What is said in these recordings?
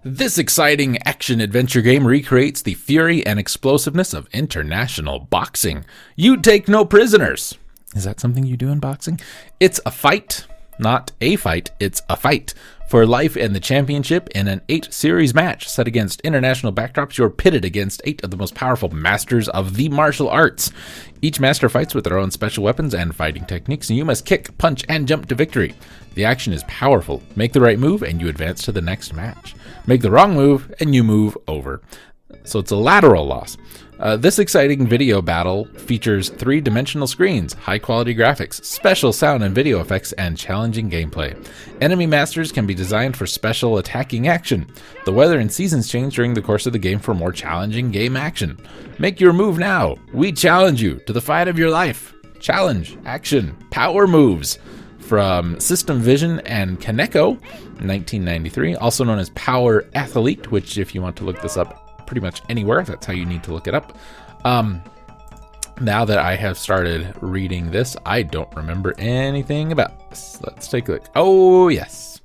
This exciting action-adventure game recreates the fury and explosiveness of international boxing. You take no prisoners. Is that something you do in boxing? It's a fight, not a fight, it's a fight. For life and the championship in an 8-series match set against international backdrops, you're pitted against 8 of the most powerful masters of the martial arts. Each master fights with their own special weapons and fighting techniques, and you must kick, punch, and jump to victory. The action is powerful. Make the right move, and you advance to the next match. Make the wrong move, and you move over. So it's a lateral loss. This exciting video battle features 3-dimensional screens, high-quality graphics, special sound and video effects, and challenging gameplay. Enemy masters can be designed for special attacking action. The weather and seasons change during the course of the game for more challenging game action. Make your move now. We challenge you to the fight of your life. Challenge, action, power moves. From System Vision and Kaneko, 1993, also known as Power Athlete, which if you want to look this up pretty much anywhere, that's how you need to look it up. Now that I have started reading this, I don't remember anything about this. Let's take a look. Oh, yes.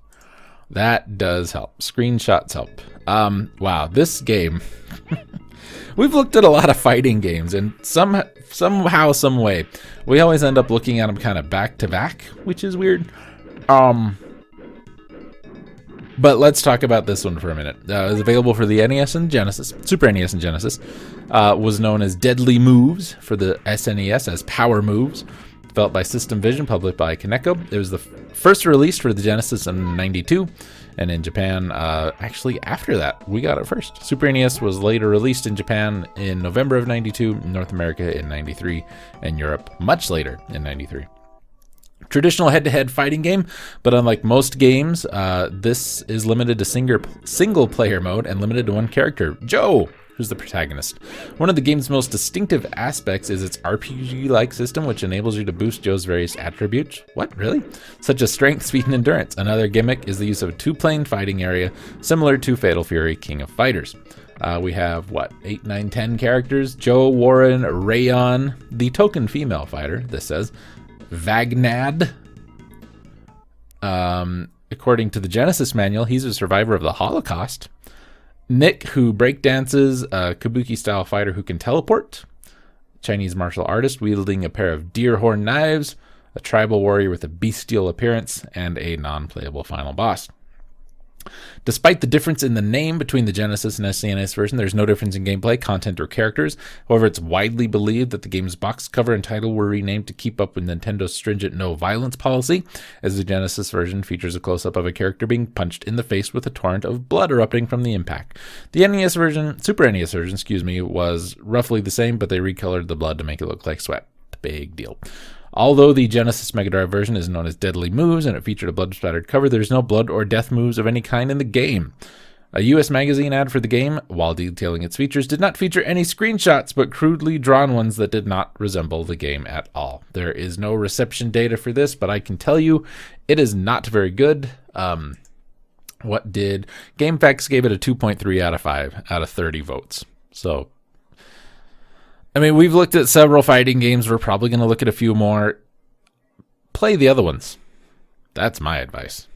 That does help. Screenshots help. Wow, this game... We've looked at a lot of fighting games, and somehow, some way, we always end up looking at them kind of back to back, which is weird. But let's talk about this one for a minute. It was available for the NES and Genesis, Super NES and Genesis. Was known as Deadly Moves for the SNES as Power Moves. Developed by System Vision, published by Kaneko. It was the first release for the Genesis in '92, and in Japan, actually after that, we got it first. Super NES was later released in Japan in November of '92, North America in '93, and Europe much later in '93. Traditional head-to-head fighting game, but unlike most games, this is limited to single-player mode and limited to one character, Joe, who's the protagonist. One of the game's most distinctive aspects is its RPG-like system, which enables you to boost Joe's various attributes. What, really? Such as strength, speed, and endurance. Another gimmick is the use of a 2-plane fighting area, similar to Fatal Fury King of Fighters. We have, 8, 9, 10 characters. Joe, Warren, Rayon, the token female fighter, this says. Vagnad. According to the Genesis manual, he's a survivor of the Holocaust. Nick, who breakdances, a kabuki-style fighter who can teleport. Chinese martial artist wielding a pair of deer horn knives. A tribal warrior with a bestial appearance. And a non-playable final boss. Despite the difference in the name between the Genesis and SNES version, there's no difference in gameplay, content, or characters. However, it's widely believed that the game's box cover and title were renamed to keep up with Nintendo's stringent no-violence policy, as the Genesis version features a close-up of a character being punched in the face with a torrent of blood erupting from the impact. The Super NES version, was roughly the same, but they recolored the blood to make it look like sweat. Big deal. Although the Genesis Mega Drive version is known as Deadly Moves and it featured a blood-splattered cover, there's no blood or death moves of any kind in the game. A US magazine ad for the game, while detailing its features, did not feature any screenshots, but crudely drawn ones that did not resemble the game at all. There is no reception data for this, but I can tell you it is not very good. GameFAQs gave it a 2.3 out of 5 out of 30 votes. So... we've looked at several fighting games. We're probably going to look at a few more. Play the other ones. That's my advice.